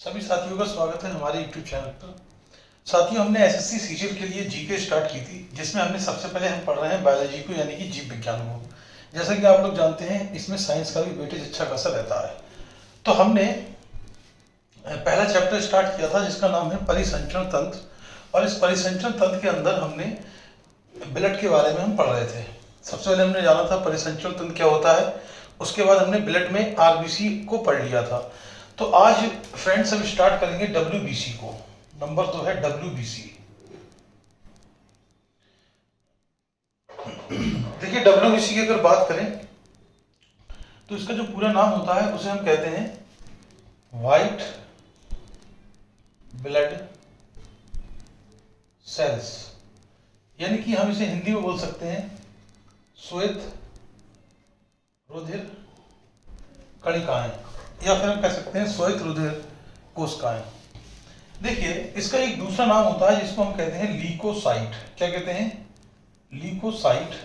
सभी साथियों का स्वागत है हमारे YouTube चैनल पर। साथियों, हमने एसएससी सीजीएल के लिए जीके स्टार्ट की थी, जिसमें हमने सबसे पहले हम पढ़ रहे हैं बायोलॉजी को, यानी कि जीव विज्ञान को। जैसा कि आप लोग जानते हैं, इसमें साइंस का भी वेटेज अच्छा खासा रहता है। तो हमने पहला चैप्टर स्टार्ट किया था जिसका नाम है परिसंचरण तंत्र, और इस परिसंचरण तंत्र के अंदर हमने ब्लड के बारे में हम पढ़ रहे थे। सबसे पहले हमने जाना था परिसंचरण तंत्र क्या होता है, उसके बाद हमने ब्लड में आरबीसी को पढ़ लिया था। तो आज फ्रेंड्स हम स्टार्ट करेंगे डब्ल्यूबीसी को। नंबर तो है डब्ल्यूबीसी। देखिए, डब्ल्यूबीसी की अगर बात करें तो इसका जो पूरा नाम होता है उसे हम कहते हैं व्हाइट ब्लड सेल्स, यानी कि हम इसे हिंदी में बोल सकते हैं श्वेत रुधिर कणिकाएं, या फिर हम कह सकते हैं श्वेत रुधिर कोशिकाएं। देखिए, इसका एक दूसरा नाम होता है जिसको हम कहते हैं लीकोसाइट। क्या कहते हैं? लीकोसाइट।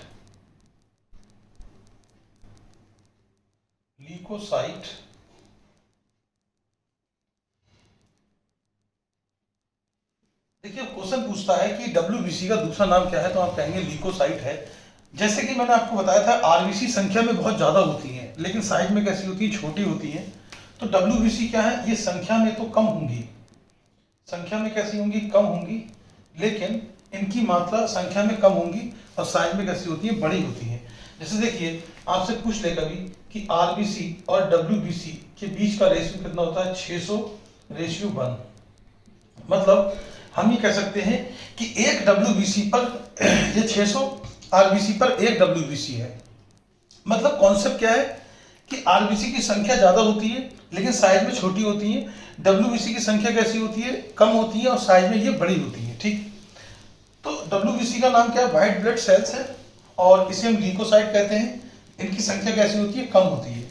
लीकोसाइट देखिए, क्वेश्चन पूछता है कि डब्ल्यूबीसी का दूसरा नाम क्या है, तो आप कहेंगे लीकोसाइट है। जैसे कि मैंने आपको बताया था, आरबीसी संख्या में बहुत ज्यादा होती हैं, लेकिन साइज में कैसी होती है? छोटी होती हैं। तो डब्ल्यूबीसी क्या है? ये संख्या में तो कम होंगी, संख्या में कैसी होंगी? कम होंगी, लेकिन इनकी मात्रा संख्या में कम होंगी और साइज में कैसी होती है? बड़ी होती है। जैसे देखिए, आपसे पूछ ले कभी कि आरबीसी और डब्ल्यूबीसी के बीच का रेशियो कितना होता है? 600:1। मतलब हम ये कह सकते हैं कि एक डब्ल्यूबीसी पर ये 600 आरबीसी पर एक डब्ल्यूबीसी है। मतलब कॉन्सेप्ट क्या है कि आरबीसी की संख्या ज्यादा होती है लेकिन साइज में छोटी होती है, डब्ल्यूबीसी की संख्या कैसी होती है? कम होती है और साइज में ये बड़ी होती है। ठीक, तो डब्ल्यूबीसी का नाम क्या है? व्हाइट ब्लड सेल्स है, और इसे हम लीकोसाइट कहते हैं। इनकी संख्या कैसी होती है? कम होती है।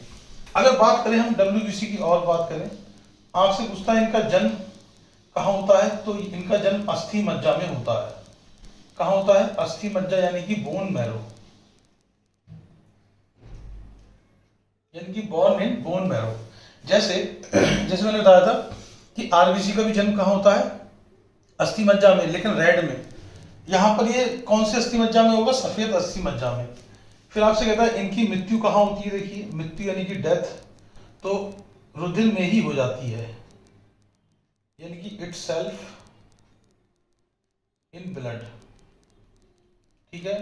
अगर बात करें हम डब्ल्यूबीसी की और बात करें, आपसे पूछता है इनका जन्म कहाँ होता है, तो इनका जन्म अस्थि मज्जा में होता है। कहाँ होता है? अस्थि मज्जा, यानी कि बोन मैरो, यानी कि बॉर्न इन बोन मैरो। जैसे मैंने बताया था कि आरबीसी का भी जन्म कहाँ होता है? अस्थि मज्जा में, लेकिन रेड में। यहाँ पर ये कौन से अस्थि मज्जा में होगा? सफेद अस्थि मज्जा में। फिर आपसे कहता है इनकी मृत्यु कहाँ होती है? देखिए, मृत्यु यानी कि डेथ तो रुधिर में ही हो जाती है, यानी कि इट सेल्फ इन ब्लड। ठीक है,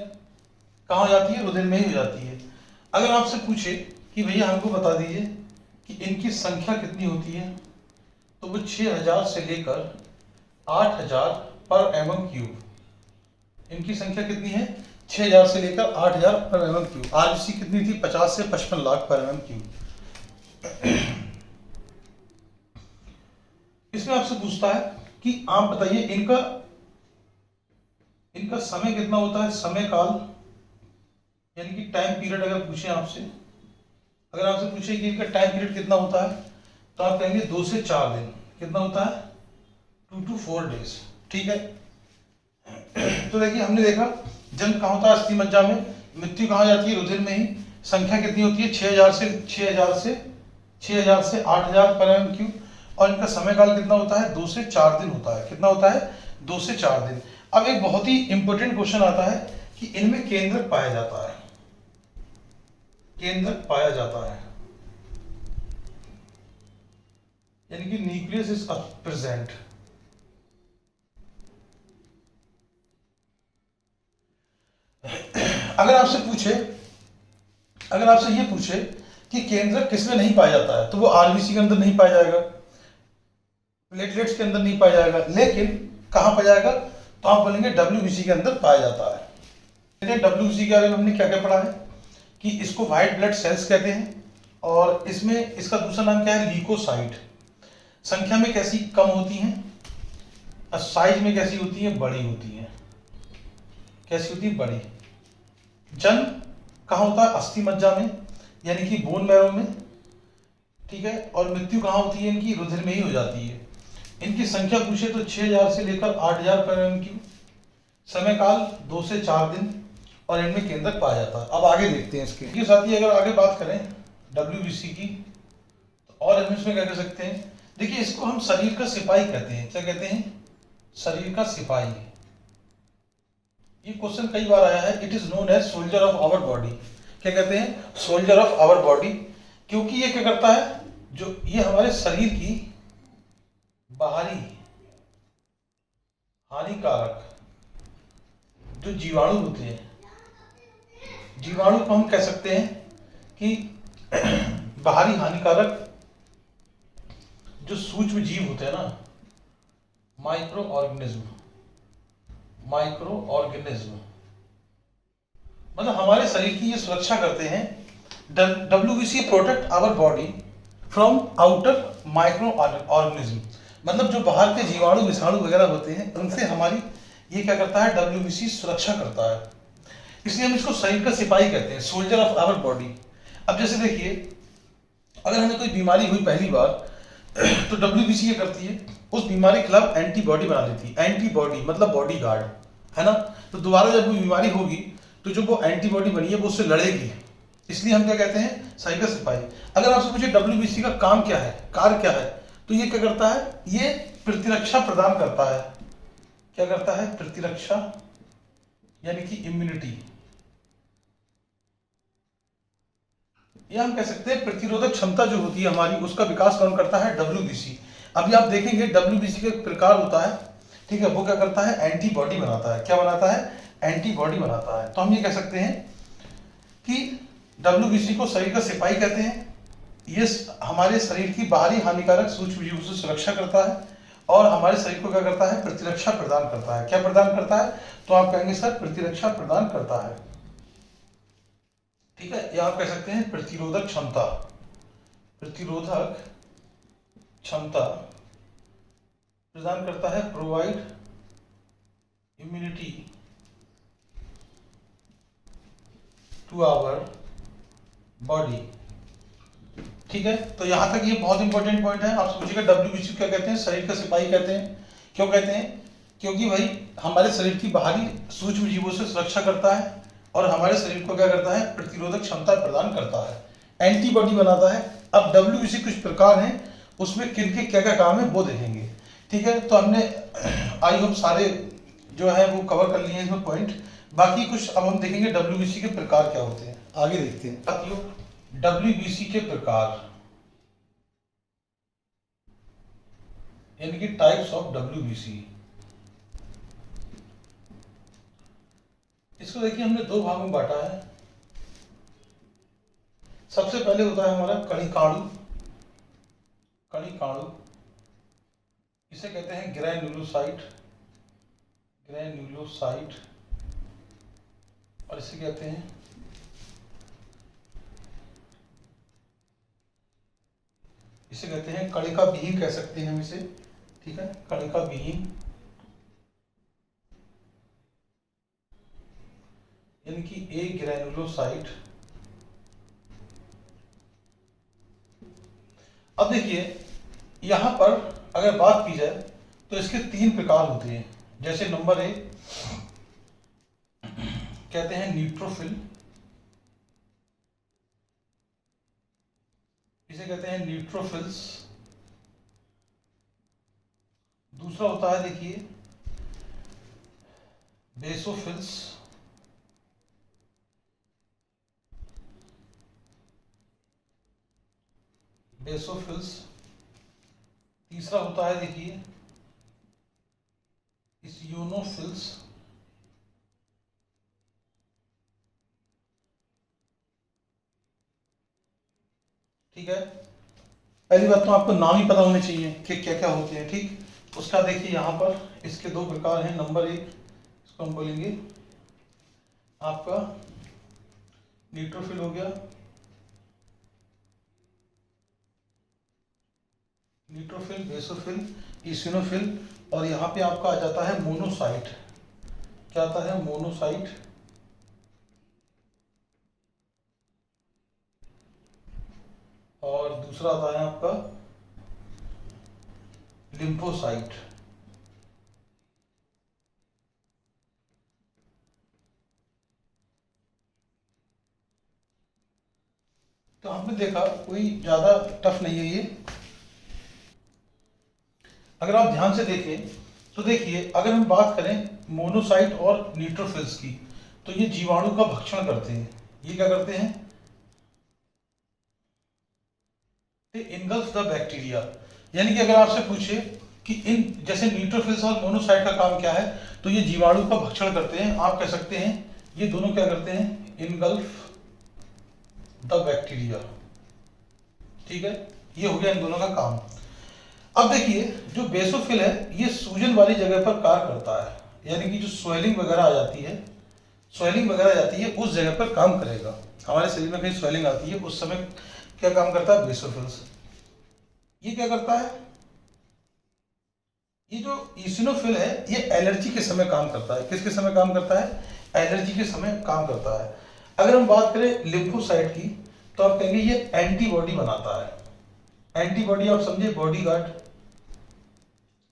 कहाँ हो जाती है? रुधिर में ही हो जाती है। अगर आपसे पूछे कि भैया हमको बता दीजिए कि इनकी संख्या कितनी होती है, तो वो 6000 से लेकर 8000 पर mm³। इनकी संख्या कितनी है? 6000 से लेकर 8000 पर mm³। आरबीसी कितनी थी? 50 से 55 लाख पर mm³। इसमें आपसे पूछता है कि आप बताइए इनका समय कितना होता है? समय काल, यानी कि टाइम पीरियड। अगर पूछे आपसे, अगर आपसे पूछे कि इनका टाइम पीरियड कितना होता है, तो आप कहेंगे 2 से 4 दिन। कितना होता है? 2 to 4 days। ठीक है, तो देखिए, हमने देखा जन्म कहाँ होता है? अस्थि मज्जा में। मृत्यु कहाँ जाती है? रुधिर में ही। संख्या कितनी होती है? 6000 से 8000 पर mm³। और इनका समय काल कितना होता है? 2 से 4 दिन होता है। कितना होता है? 2 से 4 दिन। अब एक बहुत ही इंपॉर्टेंट क्वेश्चन आता है कि इनमें केंद्रक पाया जाता है। केंद्रक पाया जाता है, यानी कि न्यूक्लियस इज प्रेजेंट। अगर आपसे ये पूछे कि केंद्रक किसमें नहीं पाया जाता है, तो वो आरबीसी के अंदर नहीं पाया जाएगा, प्लेटलेट्स के अंदर नहीं पाया जाएगा, लेकिन कहां पाया जाएगा? तो आप बोलेंगे डब्ल्यूबीसी के अंदर पाया जाता है। डब्ल्यूबीसी के बारे में हमने क्या क्या पढ़ा है कि इसको व्हाइट ब्लड सेल्स कहते हैं, और इसमें इसका दूसरा नाम क्या है? लीकोसाइट। संख्या में कैसी? कम होती हैं, और साइज में कैसी होती है? बड़ी होती हैं। कैसी होती है? बड़ी। जन्म कहाँ होता है? अस्थि मज्जा में, यानी कि बोन मैरो में। ठीक है, और मृत्यु कहाँ होती है? इनकी रुधिर में ही हो जाती है। इनकी संख्या पूछे तो 6000 से लेकर 8000 पर mm³। समय काल 2 से 4 दिन, और इनमें केंद्रक पाया जाता है। अब आगे देखते हैं इसके साथ ही। अगर आगे बात करें डब्ल्यूबीसी की, तो और हम इसमें क्या कह सकते हैं देखिए इसको हम शरीर का सिपाही कहते हैं। क्या कहते हैं? शरीर का सिपाही। ये क्वेश्चन कई बार आया है। It is known as soldier of our body. क्या कहते हैं? Soldier of our body. क्योंकि ये क्या करता है, जो ये हमारे शरीर की बाहरी हानिकारक जो जीवाणु होते हैं, जीवाणु को हम कह सकते हैं कि बाहरी हानिकारक जो सूक्ष्म जीव होते हैं ना, माइक्रो ऑर्गेनिज्म, माइक्रो ऑर्गेनिज्म, मतलब हमारे शरीर की ये सुरक्षा करते हैं। WBC protect our body from outer micro organism, मतलब जो बाहर के जीवाणु विषाणु वगैरह होते हैं उनसे हमारी ये क्या करता है, WBC सुरक्षा करता है। इसलिए हम इसको शरीर का सिपाही कहते हैं, सोल्जर ऑफ आवर बॉडी। अब जैसे देखिए, अगर हमें कोई बीमारी हुई पहली बार तो WBC ये करती है, उस बीमारी के खिलाफ एंटीबॉडी बना देती है। एंटीबॉडी मतलब बॉडी गार्ड, है ना। तो दोबारा जब कोई बीमारी होगी तो जो वो एंटीबॉडी बनी है वो उससे लड़ेगी। इसलिए हम क्या कहते हैं, शरीर का सिपाही। अगर आपसे पूछे WBC का काम क्या है, कार्य क्या है, तो ये क्या करता है, ये प्रतिरक्षा प्रदान करता है। क्या करता है? प्रतिरक्षा, यानी कि इम्यूनिटी। या हम कह सकते हैं प्रतिरोधक क्षमता जो होती है हमारी, उसका विकास कौन करता है? WBC। अभी आप देखेंगे WBC का एक प्रकार होता है, ठीक है, वो क्या करता है? एंटीबॉडी बनाता है। क्या बनाता है? एंटीबॉडी बनाता है। तो हम ये कह सकते हैं कि WBC को शरीर का सिपाही कहते हैं। ये हमारे शरीर की बाहरी हानिकारक सूक्ष्म जीवों से सुरक्षा करता है और हमारे शरीर को क्या करता है? प्रतिरक्षा प्रदान करता है। क्या प्रदान करता है? तो आप कहेंगे सर प्रतिरक्षा प्रदान करता है, ठीक है। या आप कह सकते हैं प्रतिरोधक क्षमता, प्रतिरोधक क्षमता प्रदान करता है। Provide immunity to our body, ठीक है। तो यहां तक ये बहुत इंपॉर्टेंट पॉइंट है। आपसे पूछेगा WBC क्या कहते हैं? शरीर का सिपाही कहते हैं। क्यों कहते हैं? क्योंकि भाई हमारे शरीर की बाहरी सूक्ष्म जीवों से सुरक्षा करता है और हमारे शरीर को क्या करता है? प्रतिरोधक क्षमता प्रदान करता है, एंटीबॉडी बनाता है। अब WBC कुछ प्रकार हैं, उसमें किन के क्या क्या काम है वो देखेंगे, ठीक है। तो हमने आई होप सारे जो है वो कवर कर लिए हैं इसमें पॉइंट। बाकी कुछ अब हम देखेंगे WBC के प्रकार क्या होते हैं, आगे देखते हैं साथियों। WBC के प्रकार यानी कि टाइप्स ऑफ WBC। इसको देखिए हमने दो भागों में बांटा है। सबसे पहले होता है हमारा कणिकाणु। कणिकाणु, इसे कहते हैं ग्रैन्युलोसाइट, ग्रैन्युलोसाइट, और इसे कहते हैं कणिका विहीन, कह सकते हैं हम इसे, ठीक है, कणिका विहीन, यानी कि ए ग्रैन्युलोसाइट। अब देखिए यहां पर अगर बात की जाए तो इसके तीन प्रकार होते हैं। जैसे नंबर 1 कहते हैं न्यूट्रोफिल, इसे कहते हैं न्यूट्रोफिल्स। दूसरा होता है देखिए बेसोफिल्स, बेसोफिल्स। तीसरा होता है देखिए इसियोनोफिल्स, ठीक है। पहली बात तो आपको नाम ही पता होने चाहिए कि क्या क्या होते हैं, ठीक। उसका देखिए यहाँ पर इसके दो प्रकार हैं। नंबर 1 इसको हम बोलेंगे आपका न्यूट्रोफिल हो गया, न्यूट्रोफिल, बेसोफिल, इसिनोफिल, और यहाँ पे आपका आ जाता है मोनोसाइट। क्या आता है? मोनोसाइट। और दूसरा आता है आपका लिम्फोसाइट। तो हमने देखा कोई ज्यादा टफ नहीं है ये। अगर आप ध्यान से देखें तो देखिए, अगर हम बात करें मोनोसाइट और न्यूट्रोफिल्स की, तो ये जीवाणु का भक्षण करते हैं। ये क्या करते हैं? Engulf the bacteria. यानी कि अगर आपसे पूछे कि इन जैसे न्यूट्रोफिल्स और मोनोसाइट का काम क्या है, तो ये जीवाणु का भक्षण करते हैं। आप कह सकते हैं ये दोनों क्या करते हैं? Engulf the bacteria. ठीक है, ये हो गया इन दोनों का काम। अब देखिए, जो बेसोफिल है ये सूजन वाली जगह पर कार्य करता है। यानी कि जो स्वेलिंग वगैरह आ जाती है, स्वेलिंग वगैरह आ जाती है उस जगह पर काम करेगा। हमारे शरीर में कहीं स्वेलिंग आती है उस समय क्या काम करता है? बेसोफिल्स। ये क्या करता है? ये जो ईसिनोफिल है ये एलर्जी के समय काम करता है। किसके समय काम करता है? एलर्जी के समय काम करता है। अगर हम बात करें लिम्फोसाइट की, तो आप कहेंगे ये एंटीबॉडी बनाता है। एंटीबॉडी आप समझे, बॉडीगार्ड।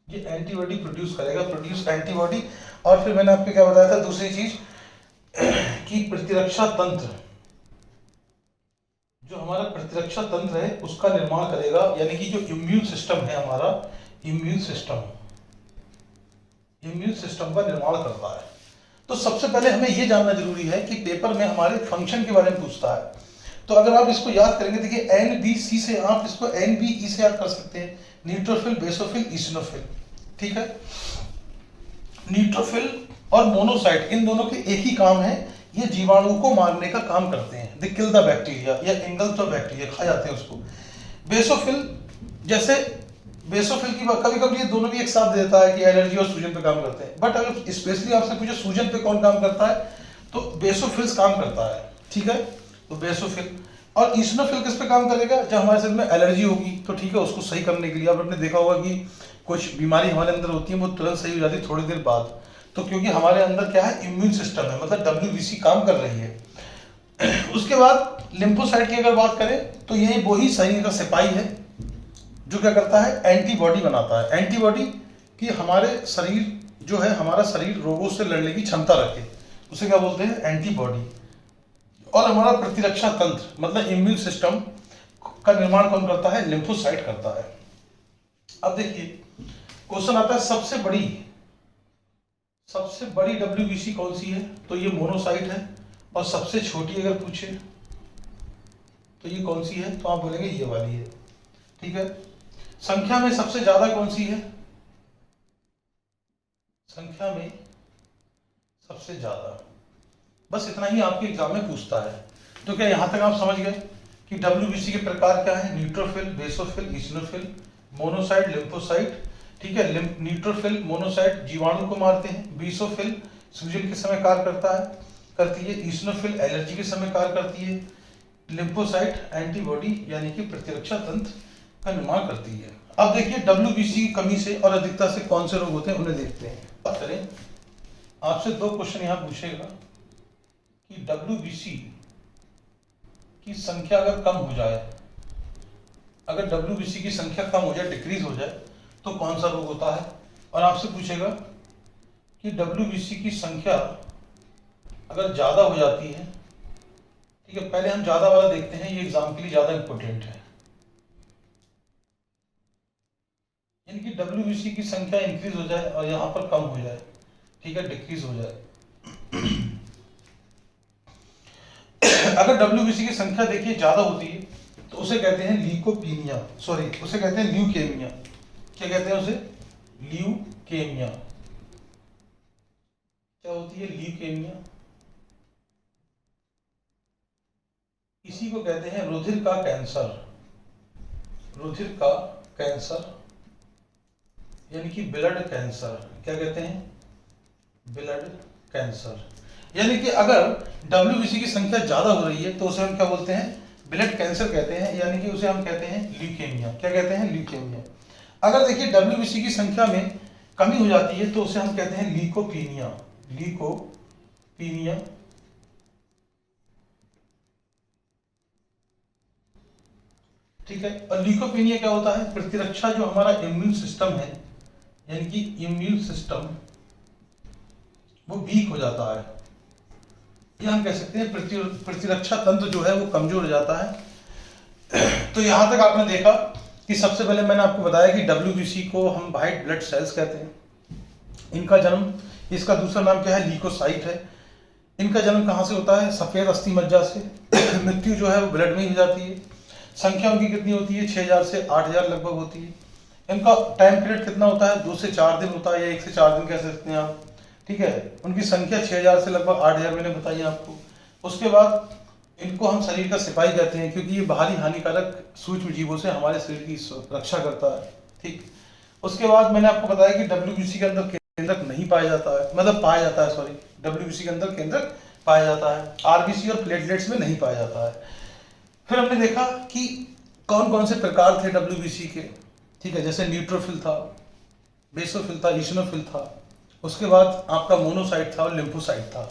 ये एंटीबॉडी प्रोड्यूस करेगा, प्रोड्यूस एंटीबॉडी। और फिर मैंने आपको क्या बताया था दूसरी चीज कि प्रतिरक्षा तंत्र, जो हमारा प्रतिरक्षा तंत्र है उसका निर्माण करेगा। यानी कि जो इम्यून सिस्टम है हमारा, इम्यून सिस्टम का निर्माण करता है। तो सबसे पहले हमें यह जानना जरूरी है कि पेपर में हमारे फंक्शन के बारे में पूछता है। तो अगर आप इसको याद करेंगे, देखिए NBC से आप इसको NBE से याद कर सकते हैं, न्यूट्रोफिल, बेसोफिल, ईसिनोफिल। ठीक है, न्यूट्रोफिल और मोनोसाइट इन दोनों के एक ही काम है, ये जीवाणु को मारने का काम करते हैं। दे किल द बैक्टीरिया या इंगल्फ द बैक्टीरिया, खा जाते हैं उसको। बेसोफिल, जैसे बेसोफिल की कभी कभी ये दोनों भी एक साथ देता है कि एलर्जी और सूजन पे काम करते हैं। बट अगर स्पेशली आपसे पूछे सूजन पे कौन काम करता है, तो बेसोफिल्स काम करता है। ठीक है, तो बेसोफिल। और ईसिनोफिल किस पे काम करेगा? जब हमारे शरीर में एलर्जी होगी तो ठीक है, उसको सही करने के लिए। आपने देखा होगा कि कुछ बीमारी हमारे अंदर होती है वो तुरंत सही हो जाती है थोड़ी देर बाद, तो क्योंकि हमारे अंदर क्या है? इम्यून सिस्टम है, मतलब WBC काम कर रही है। उसके बाद लिम्फोसाइट की अगर बात करें तो ये वही शरीर का सिपाही है जो क्या करता है? एंटीबॉडी बनाता है। एंटीबॉडी कि हमारे शरीर जो है, हमारा शरीर रोगों से लड़ने की क्षमता रखे, उसे क्या बोलते हैं? एंटीबॉडी। और हमारा प्रतिरक्षा तंत्र मतलब इम्यून सिस्टम का निर्माण कौन करता है? लिम्फोसाइट करता है। अब देखिए, क्वेश्चन आता है सबसे बड़ी WBC कौन सी है? तो ये मोनोसाइट है। और सबसे छोटी अगर पूछे तो ये कौन सी है? तो आप बोलेंगे ये वाली है। ठीक है, संख्या में सबसे ज्यादा कौन सी है? संख्या में सबसे ज्यादा, बस इतना ही आपके एग्जाम में पूछता है। तो क्या यहां तक आप समझ गए कि WBC के प्रकार क्या है? Neutrophil, basophil, eosinophil, monocyte, lymphocyte. ठीक है, न्यूट्रोफिल, मोनोसाइट जीवाणु को मारते हैं। बेसोफिल सूजन के समय कार्य करती है। ईसिनोफिल एलर्जी के समय कार्य करती है। लिम्फोसाइट एंटीबॉडी यानी कि प्रतिरक्षा तंत्र का निर्माण करती है। अब देखिए, WBC की कमी से और अधिकता से कौन से रोग होते हैं उन्हें देखते हैं। बात करें, आपसे 2 क्वेश्चन यहां पूछेगा कि WBC की संख्या अगर कम हो जाए, अगर WBC की संख्या कम हो जाए, डिक्रीज हो जाए, तो कौन सा रोग होता है? और आपसे पूछेगा कि WBC की संख्या अगर ज्यादा हो जाती है, ठीक है, पहले हम ज्यादा वाला देखते हैं, ये एग्जाम के लिए ज्यादा इंपॉर्टेंट है। यानी कि WBC की संख्या इंक्रीज हो जाए और यहां पर कम हो जाए, ठीक है, डिक्रीज हो जाए। अगर WBC की संख्या देखिए ज्यादा होती है तो उसे कहते हैं ल्यूकोपीनिया, सॉरी उसे कहते हैं ल्यूकेमिया। क्या कहते हैं उसे? ल्यूकेमिया। क्या होती है ल्यूकेमिया? इसी को कहते हैं रुधिर का कैंसर। रुधिर का कैंसर यानी कि ब्लड कैंसर। क्या कहते हैं? Blood cancer. यानी कि अगर WBC की संख्या ज्यादा हो रही है तो उसे हम क्या बोलते हैं? ब्लड कैंसर कहते हैं, यानी कि उसे हम कहते हैं ल्यूकेमिया। क्या कहते हैं? ल्यूकेमिया। अगर देखिए WBC की संख्या में कमी हो जाती है तो उसे हम कहते हैं ल्यूकोपीनिया। ल्यूकोपीनिया। ठीक है, और ल्यूकोपीनिया क्या होता है? प्रतिरक्षा जो हमारा इम्यून सिस्टम है, यानी कि इम्यून सिस्टम वो वीक हो जाता है, या हम कह सकते हैं प्रतिरक्षा तंत्र जो है वो कमजोर हो जाता है। तो यहां तक आपने देखा कि सबसे पहले मैंने आपको बताया कि डब्ल्यूबीसी को हम व्हाइट ब्लड सेल्स कहते हैं। इनका जन्म, इसका दूसरा नाम क्या है, ल्यूकोसाइट है। इनका जन्म कहाँ से होता है, सफेद अस्थि मज्जा से। मृत्यु जो है वो ब्लड में ही हो जाती है। संख्या उनकी कितनी होती है, 6000 से 8000 लगभग होती है। इनका टाइम पीरियड कितना होता है, 2 से 4 दिन होता है, या 1 से 4 दिन कह सकते हैं आप। ठीक है, उनकी संख्या 6000 से लगभग 8000 मैंने बताई आपको। उसके बाद इनको हम शरीर का सिपाही कहते हैं, क्योंकि ये बाहरी हानिकारक सूक्ष्म जीवों से हमारे शरीर की रक्षा करता है। ठीक, उसके बाद मैंने आपको बताया कि डब्ल्यूबीसी के अंदर केंद्रक नहीं पाया जाता है, मतलब पाया जाता है, सॉरी, डब्ल्यूबीसी के अंदर केंद्रक पाया जाता है, आरबीसी और प्लेटलेट्स में नहीं पाया जाता है। फिर हमने देखा कि कौन कौन से प्रकार थे डब्ल्यूबीसी के। ठीक है, जैसे न्यूट्रोफिल था, बेसोफिल था, इशनोफिल था। उसके बाद आपका मोनोसाइट था और लिम्फोसाइट था।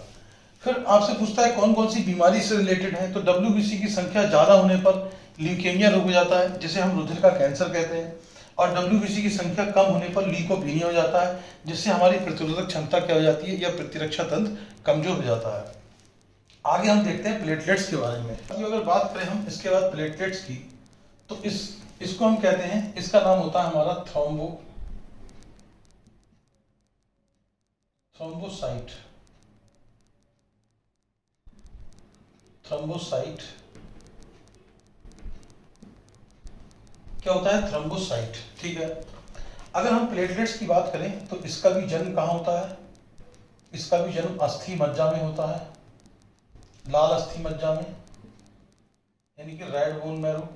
फिर आपसे पूछता है कौन कौन सी बीमारी से रिलेटेड है, तो डब्ल्यूबीसी की संख्या ज्यादा होने पर ल्यूकेमिया रोग हो जाता है, जिसे हम रुधिर का कैंसर कहते हैं। और डब्ल्यूबीसी की संख्या कम होने पर लीकोपीनिया हो जाता है, जिससे हमारी प्रतिरोधक क्षमता क्या हो जाती है, या प्रतिरक्षा तंत्र कमजोर हो जाता है। आगे हम देखते हैं प्लेटलेट्स के बारे में। कि अगर बात करें हम इसके बाद प्लेटलेट्स की, तो इसको हम कहते हैं, इसका नाम होता है हमारा थ्रोम्बोसाइट। थ्रोम्बोसाइट क्या होता है, थ्रोम्बोसाइट। ठीक है, अगर हम प्लेटलेट्स की बात करें तो इसका भी जन्म कहाँ होता है, इसका भी जन्म अस्थि मज्जा में होता है, लाल अस्थि मज्जा में, यानी कि रेड बोन मैरो।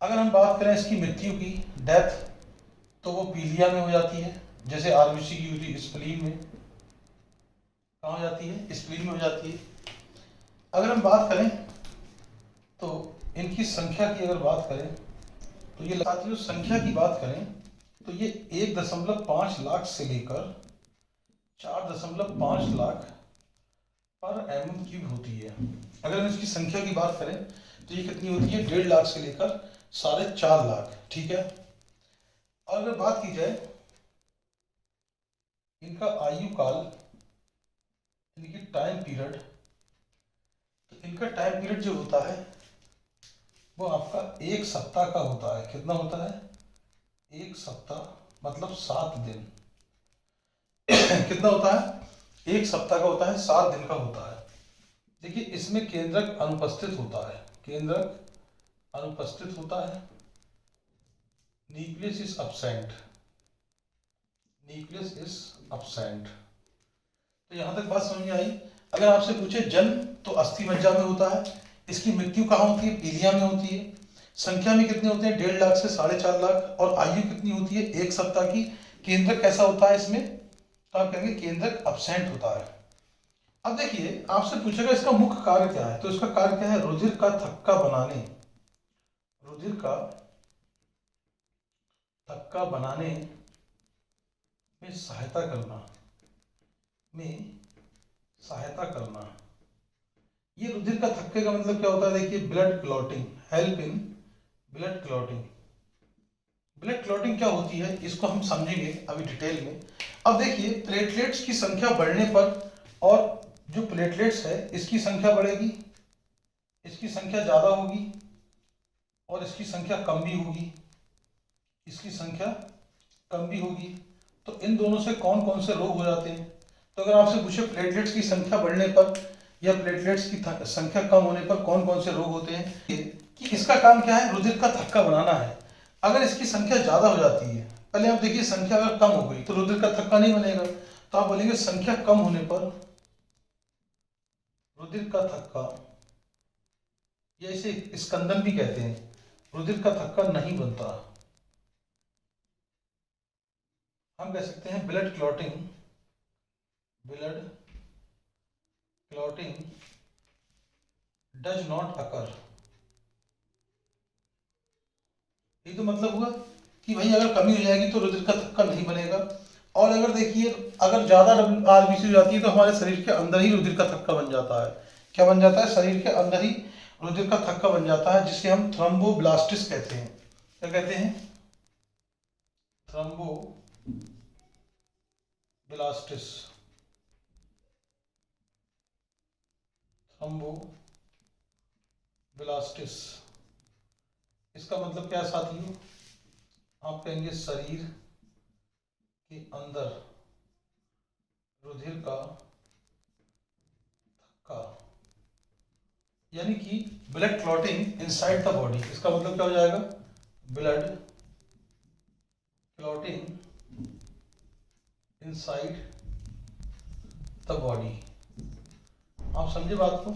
अगर हम बात करें इसकी मृत्यु की, डेथ, तो वो पीलिया में हो जाती है, जैसे आरबीसी की हुई थी स्प्लीन में। कहाँ हो जाती है, स्प्लीन में हो जाती है। अगर हम बात करें तो इनकी संख्या की अगर बात करें तो ये साथियों, संख्या की बात करें तो ये 1.5 लाख से लेकर 4.5 लाख पर एम क्यूब होती है। अगर हम इसकी संख्या की बात करें तो ये कितनी होती है, 1.5 लाख से लेकर 4.5 लाख। ठीक है, और अगर बात की जाए इनका आयु काल, यानी कि टाइम पीरियड, तो इनका टाइम पीरियड जो होता है वो आपका 1 सप्ताह का होता है। कितना होता है, 1 सप्ताह मतलब 7 दिन। कितना होता है, 1 सप्ताह का होता है, 7 दिन का होता है। देखिए इसमें केंद्रक अनुपस्थित होता है, केंद्रक अनुपस्थित होता है, nucleus is absent, nucleus is absent। तो यहां तक बात समझ में आई। अगर आपसे पूछे जन्म, तो अस्थि मज्जा में होता है। इसकी मृत्यु कहाँ होती है, पीलिया में होती है। संख्या में कितने होते हैं, 1.5 लाख से 4.5 लाख, और आयु कितनी होती है, 1 सप्ताह की। केंद्रक कैसा होता है इसमें, तो आप कहेंगे केंद्रक absent होता है। अब देखिए आपसे पूछेगा इसका मुख्य कार्य क्या है, तो इसका कार्य क्या है, रुधिर का थक्का बनाने, रुधिर का थक्का बनाने में सहायता करना, में सहायता करना। ये रुधिर का थक्के का मतलब क्या होता है, देखिए blood clotting, help in blood clotting. Blood clotting क्या होती है इसको हम समझेंगे अभी डिटेल में। अब देखिए प्लेटलेट्स की संख्या बढ़ने पर, और जो प्लेटलेट्स है इसकी संख्या बढ़ेगी, इसकी संख्या ज्यादा होगी, और इसकी संख्या कम भी होगी, इसकी संख्या कम भी होगी। तो इन दोनों से कौन कौन से रोग हो जाते हैं, तो अगर आपसे पूछे प्लेटलेट्स की संख्या बढ़ने पर या प्लेटलेट्स की संख्या कम होने पर कौन कौन से रोग होते हैं, कि इसका काम क्या है, रुधिर का थक्का बनाना है। अगर इसकी संख्या ज्यादा हो जाती है, पहले आप देखिए संख्या अगर कम हो गई तो रुधिर का थक्का नहीं बनेगा, तो आप बोलेंगे संख्या कम होने पर रुधिर का थक्का, या इसे स्कंदन भी कहते हैं, रुधिर का थक्का नहीं बनता। हम कह सकते हैं blood clotting, blood clotting does not occur. ये तो मतलब हुआ कि भाई अगर कमी हो जाएगी तो रुधिर का थक्का नहीं बनेगा। और अगर देखिए अगर ज्यादा आरबीसी हो जाती है तो हमारे शरीर के अंदर ही रुधिर का थक्का बन जाता है। क्या बन जाता है, शरीर के अंदर ही रुधिर का थक्का बन जाता है, जिसे हम थ्रोम्बोब्लास्टिस कहते हैं। क्या कहते हैं, थ्रोम्बोब्लास्टिस, ब्लास्टिस, इसका मतलब क्या है साथियों, आप कहेंगे शरीर के अंदर रुधिर का थक्का, यानी कि blood clotting inside the body. इसका मतलब क्या हो जाएगा, blood clotting inside the body. आप समझे बात को।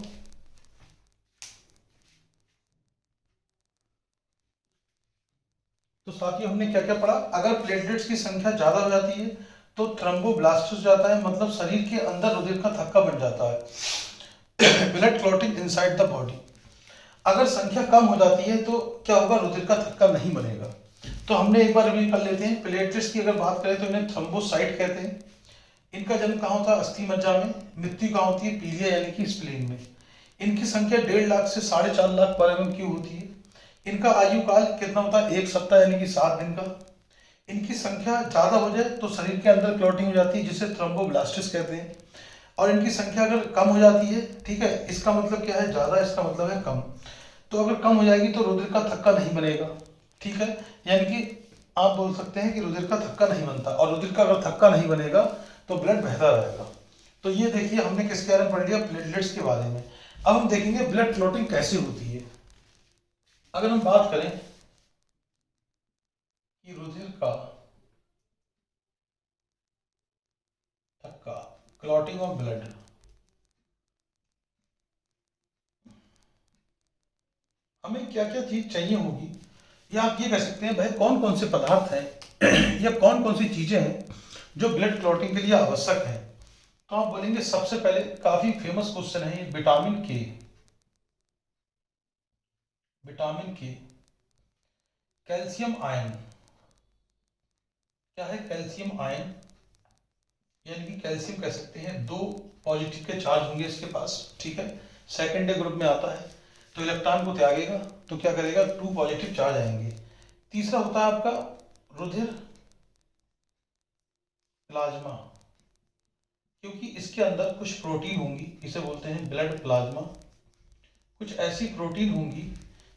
तो साथियों हमने क्या क्या पढ़ा, अगर प्लेटलेट्स की संख्या ज्यादा हो जाती है तो थ्रोम्बोब्लास्ट हो जाता है, मतलब शरीर के अंदर रुधिर का थक्का बन जाता है, blood clotting inside the body. अगर संख्या कम हो जाती है तो क्या होगा, रुधिर का थक्का नहीं बनेगा। तो हमने एक बार रिव्यू कर लेते हैं। प्लेटलेट्स की अगर बात करें तो इन्हें थ्रोम्बोसाइट कहते हैं। इनका जन्म कहाँ होता है, अस्थि मज्जा में। मृत्यु कहाँ होती है, पीलिया यानी कि स्प्लीन में। इनकी संख्या 1.5 लाख से 4.5 लाख पर mm³ होती है। इनका आयु काल कितना होता है, 1 सप्ताह यानी कि 7 दिन का। इनकी संख्या ज्यादा हो जाए तो शरीर के अंदर क्लॉटिंग हो जाती है, जिसे थ्रोम्बोब्लास्टिस कहते हैं। और इनकी संख्या अगर कम हो जाती है, ठीक है, इसका मतलब क्या है, ज्यादा, इसका मतलब है कम। तो अगर कम हो जाएगी तो रुधिर का थक्का नहीं बनेगा, ठीक है। यानी कि आप बोल सकते हैं कि रुधिर का थक्का नहीं बनता, और रुधिर का अगर थक्का नहीं बनेगा तो ब्लड बहता रहेगा। तो ये देखिए हमने किसके बारे में पढ़ लिया, प्लेटलेट्स के बारे में। अब हम देखेंगे ब्लड क्लॉटिंग कैसे होती है। अगर हम बात करें कि रुधिर का थक्का, क्लॉटिंग ऑफ ब्लड, हमें क्या क्या चीज चाहिए होगी, या आप ये कह सकते हैं भाई कौन कौन से पदार्थ हैं या कौन कौन सी चीजें हैं जो ब्लड क्लॉटिंग के लिए आवश्यक है। तो आप बोलेंगे सबसे पहले, काफी फेमस क्वेश्चन है ये, विटामिन के। विटामिन के, कैल्शियम आयन। क्या है, कैल्शियम आयन, यानी कि कैल्शियम कह सकते हैं। 2 पॉजिटिव के चार्ज होंगे इसके पास, ठीक है। सेकेंडरी ग्रुप में आता है तो इलेक्ट्रॉन को त्यागेगा तो क्या करेगा, 2 पॉजिटिव चार्ज आएंगे। तीसरा होता है आपका रुधिर प्लाज्मा, क्योंकि इसके अंदर कुछ प्रोटीन होंगी, इसे बोलते हैं ब्लड प्लाज्मा। कुछ ऐसी प्रोटीन होंगी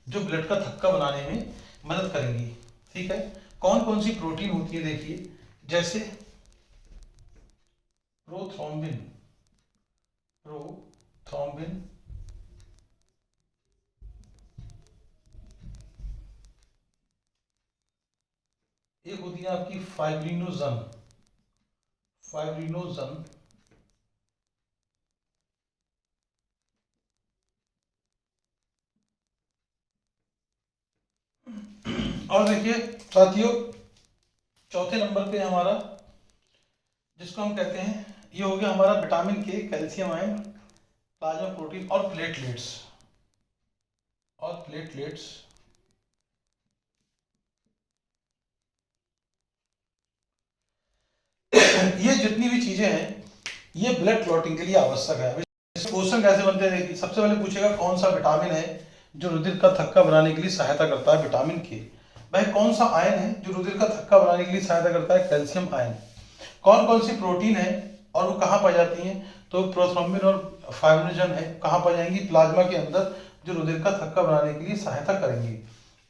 जो ब्लड का थक्का बनाने में मदद करेंगी, ठीक है। कौन कौन सी प्रोटीन होती है देखिए, जैसे प्रोथ्रोम्बिन, प्रोथ्रोम्बिन, एक होती है आपकी फाइब्रिनोजन, फाइब्रिनोजन, और देखिए साथियों चौथे नंबर पे हमारा, जिसको हम कहते हैं, ये हो गया हमारा विटामिन के, कैल्शियम आयन, प्लाज्मा प्रोटीन और प्लेटलेट्स, और प्लेटलेट्स। ये जितनी भी चीजें हैं ये ब्लड क्लॉटिंग के लिए आवश्यक है। क्वेश्चन कैसे बनते हैं देखिए, सबसे पहले पूछेगा कौन सा विटामिन है जो रुधिर का थक्का बनाने के लिए सहायता करता है, विटामिन के। भाई कौन सा आयन है जो रुधिर का थक्का बनाने के लिए सहायता करता है, कैल्शियम आयन। कौन कौन सी प्रोटीन है और वो कहाँ पाई जाती हैं, तो प्रोथ्रोम्बिन और फाइब्रिनोजन है, कहाँ पाई जाएंगी, प्लाज्मा के अंदर, जो रुधिर का थक्का बनाने के लिए सहायता करेंगी।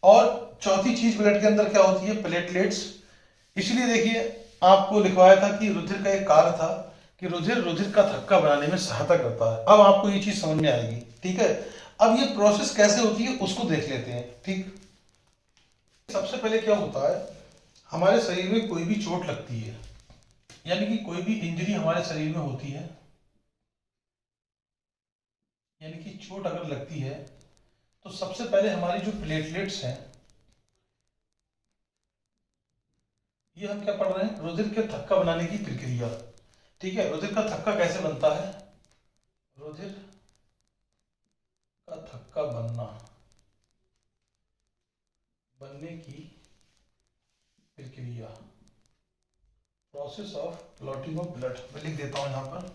और चौथी चीज ब्लड के अंदर क्या होती है, प्लेटलेट्स। इसलिए देखिए आपको लिखवाया था कि रुधिर का एक कार्य था कि रुधिर रुधिर का थक्का बनाने में सहायता करता है। अब आपको ये चीज समझ में आएगी, ठीक है। अब ये प्रोसेस कैसे होती है उसको देख लेते हैं, ठीक। सबसे पहले क्या होता है, हमारे शरीर में कोई भी चोट लगती है, यानी कि कोई भी इंजरी हमारे शरीर में होती है, यानी कि चोट अगर लगती है तो सबसे पहले हमारी जो प्लेटलेट्स हैं, ये हम क्या पढ़ रहे हैं, रुधिर के थक्का बनाने की प्रक्रिया, ठीक है। रुधिर का थक्का कैसे बनता है, रुधिर का थक्का बनने की प्रक्रिया, process of clotting of blood. मैं लिख देता हूं यहां पर,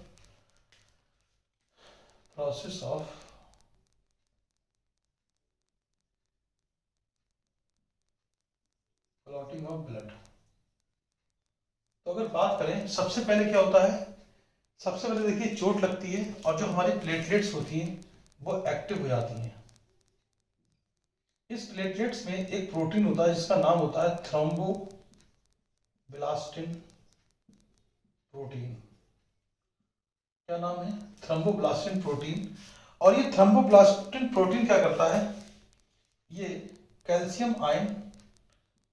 process of clotting of blood. तो अगर बात करें सबसे पहले क्या होता है, सबसे पहले देखिए चोट लगती है और जो हमारी प्लेटलेट्स होती हैं वो एक्टिव हो जाती हैं, इस प्लेटलेट्स में एक प्रोटीन होता है जिसका नाम होता है थ्रोम्बोब्लास्टिन प्रोटीन। क्या नाम है? थ्रोम्बोब्लास्टिन प्रोटीन। और ये थ्रोम्बोब्लास्टिन प्रोटीन क्या करता है? ये कैल्शियम आयन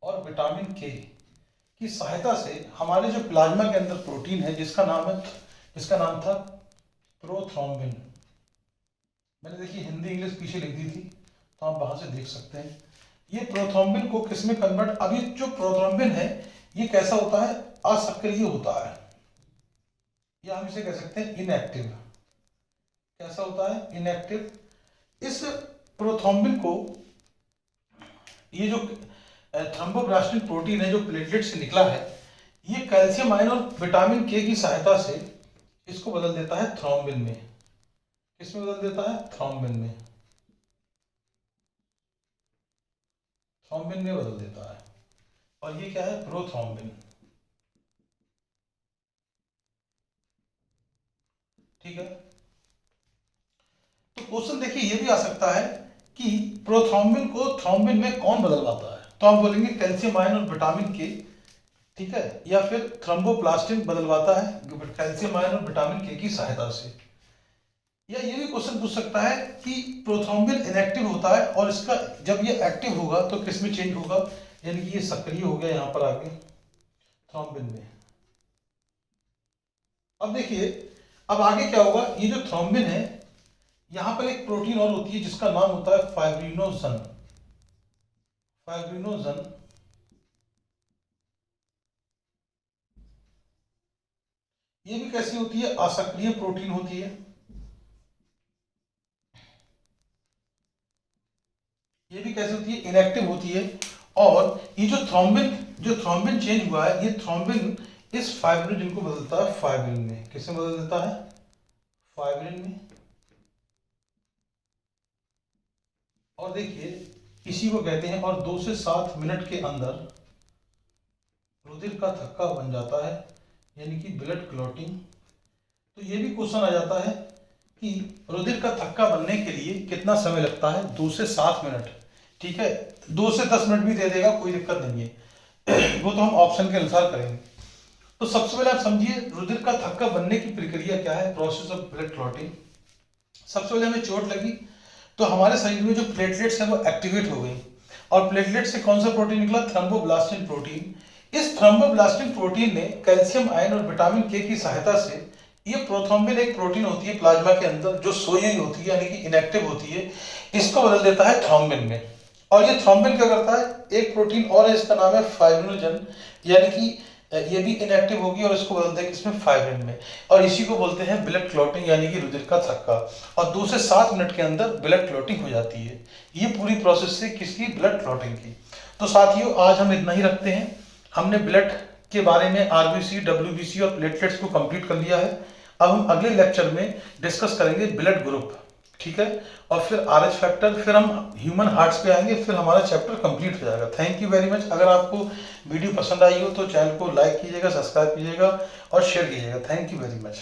और विटामिन के की सहायता से हमारे जो प्लाज्मा के अंदर प्रोटीन है जिसका नाम था प्रोथ्रोम्बिन। मैंने देखिए हिंदी इंग्लिश पीछे लिख दी थी तो आप वहां से देख सकते हैं। ये प्रोथ्रोम्बिन को किस में कन्वर्ट, अभी जो प्रोथ्रोम्बिन है ये कैसा होता है? असक्रिय होता है, या हम इसे कह सकते हैं इनएक्टिव। कैसा होता है? इनएक्टिव। इस प्रोथ्रोम्बिन को, ये जो थ्रोम्बोब्लास्टिन प्रोटीन है जो प्लेटलेट से निकला है, ये कैल्शियम आयन और विटामिन के की सहायता से इसको बदल देता है थ्रोम्बिन में। किसमें बदल देता है? थ्रोम्बिन में। थ्रोम्बिन में बदल देता है। और ये क्या है? प्रोथ्रोम्बिन। ठीक है। तो क्वेश्चन देखिए ये भी आ सकता है कि प्रोथ्रोम्बिन को थ्रोम्बिन में कौन बदलवाता है? तो आप बोलेंगे कैल्शियम आयन और विटामिन के, ठीक है, या फिर थ्रोम्बोप्लास्टिन बदलवाता है कैल्शियम आयन और विटामिन के की सहायता से। या ये भी क्वेश्चन पूछ सकता है कि प्रोथ्रोम्बिन इनएक्टिव होता है और इसका जब ये एक्टिव होगा तो किस में चेंज होगा, यानी कि ये सक्रिय हो गया यहां पर आके थ्रोम्बिन में। अब देखिए अब आगे क्या होगा, ये जो थ्रोम्बिन है यहां पर एक प्रोटीन और होती है जिसका नाम होता है फाइब्रिनोजन। फाइब्रिनोजन ये भी कैसी होती है? असक्रिय प्रोटीन होती है। ये भी कैसी होती है? इनएक्टिव होती है। और ये जो थ्रोम्बिन चेंज हुआ है, ये थ्रोम्बिन इस फाइब्रिनोजन को बदलता है फाइब्रिन में। किससे बदल देता है? फाइब्रिन में। और देखिए इसी को कहते हैं, और 2 से 7 मिनट के अंदर रुधिर का थक्का बन जाता है, यानी कि ब्लड क्लॉटिंग। तो ये भी क्वेश्चन आ जाता है कि रुधिर का थक्का बनने के लिए कितना समय लगता है? 2 से 7 मिनट। ठीक है, 2 से 10 मिनट भी दे देगा, कोई दिक्कत नहीं है वो तो हम ऑप्शन के अनुसार करेंगे। तो सबसे पहले आप समझिए रुधिर का थक्का बनने की प्रक्रिया क्या है, प्रोसेस ऑफ ब्लड क्लॉटिंग। सबसे पहले हमें चोट लगी तो हमारे शरीर में जो प्लेटलेट्स हैं वो एक्टिवेट हो गई, और प्लेटलेट से कौन सा प्रोटीन निकला? थ्रोम्बोब्लास्टिन प्रोटीन। इस थ्रोम्बोब्लास्टिन प्रोटीन ने कैल्शियम आयन और विटामिन के की सहायता से, ये प्रोथ्रोम्बिन एक प्रोटीन होती है प्लाज्मा के अंदर जो सोई हुई होती है यानी कि इनएक्टिव होती है, इसको बदल देता है थ्रोम्बिन में। और ये थ्रोम्बिन क्या करता है? एक प्रोटीन और है इसका नाम है फाइब्रिनोजन, यानी कि ये भी इनएक्टिव होगी और इसको बदल देगा किसमें? फाइब्रिन में। और इसी को बोलते हैं ब्लड क्लॉटिंग, यानी कि रुधिर का थक्का। और 2 से 7 मिनट के अंदर ब्लड क्लॉटिंग हो जाती है। ये पूरी प्रोसेस से किसकी? ब्लड क्लॉटिंग की। तो साथियों आज हम इतना ही रखते हैं। हमने ब्लड के बारे में आरबीसी, डब्ल्यूबीसी और प्लेटलेट्स को कंप्लीट कर लिया है। अब हम अगले लेक्चर में डिस्कस करेंगे ब्लड ग्रुप, ठीक है, और फिर आरएच फैक्टर, फिर हम ह्यूमन हार्ट्स पे आएंगे, फिर हमारा चैप्टर कंप्लीट हो जाएगा। Thank you very much. अगर आपको वीडियो पसंद आई हो तो चैनल को लाइक कीजिएगा, सब्सक्राइब कीजिएगा और शेयर कीजिएगा। Thank you very much.